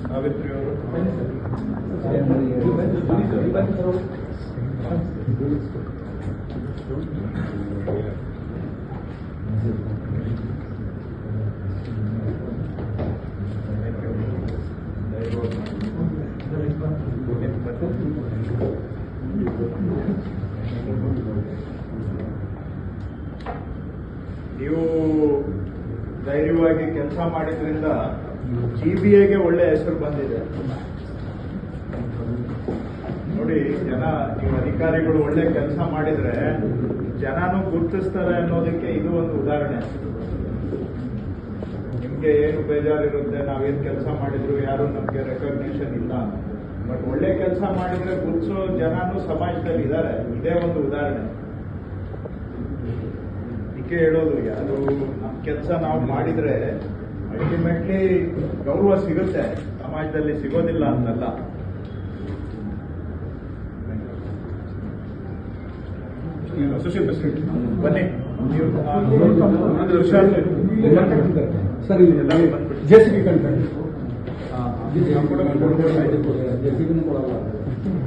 ಸಾವಿತ್ರಿ ಅವರು ನೀವು ಧೈರ್ಯವಾಗಿ ಕೆಲಸ ಮಾಡಿದ್ರಿಂದ GBAಗೆ ಒಳ್ಳೆ ಹೆಸರು ಬಂದಿದೆ ನೋಡಿ. ಜನ ನೀವು ಅಧಿಕಾರಿಗಳು ಒಳ್ಳೆ ಕೆಲಸ ಮಾಡಿದ್ರೆ ಜನನೂ ಗುರುತಿಸ್ತಾರೆ ಅನ್ನೋದಕ್ಕೆ ಇದು ಒಂದು ಉದಾಹರಣೆ. ನಿಮ್ಗೆ ಏನು ಬೇಜಾರಿರುತ್ತೆ, ನಾವೇನು ಕೆಲಸ ಮಾಡಿದ್ರು ಯಾರು ನಮ್ಗೆ ರೆಕಗ್ನಿಷನ್ ಇಲ್ಲ, ಬಟ್ ಒಳ್ಳೆ ಕೆಲಸ ಮಾಡಿದ್ರೆ ಗುರುತಿಸೋ ಜನನೂ ಸಮಾಜದಲ್ಲಿ ಇದ್ದಾರೆ. ಇದೇ ಒಂದು ಉದಾಹರಣೆ. ಇದಕ್ಕೆ ಹೇಳೋದು, ಯಾರು ನಮ್ಮ ಕೆಲಸ ನಾವು ಮಾಡಿದ್ರೆ ಅಲ್ಟಿಮೇಟ್ಲಿ ಗೌರವ ಸಿಗುತ್ತೆ, ಸಮಾಜದಲ್ಲಿ ಸಿಗೋದಿಲ್ಲ ಅಂತಲ್ಲ. ಅಸೋಸಿಯೇಟ್ ಪ್ರೆಸಿಡೆಂಟ್ ಬನ್ನಿ. ಸರ್ JCB ಕಂಟ್ರಾಕ್ಟ್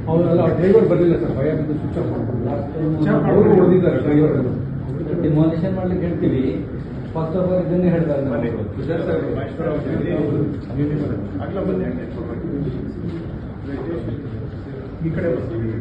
ಅವರೆಲ್ಲ ಡ್ರೈವರ್ ಬರಲಿಲ್ಲ ಸರ್, ಭಯ ಬಿದ್ದು ಸ್ವಿಚ್ ಆಫ್ ಅವರು ಹೊಡೆದಿದ್ದಾರೆ ಡ್ರೈವರ್. ಡಿಮಾಲಿಷನ್ ಮಾಡ್ಲಿಕ್ಕೆ ಹೇಳ್ತೀವಿ, ಫಸ್ಟ್ ಆಫ್ ಆಲ್ ಇದನ್ನೇ ಹೇಳ್ತಾರೆ. ಈ ಕಡೆ ಬರ್ತೀವಿ.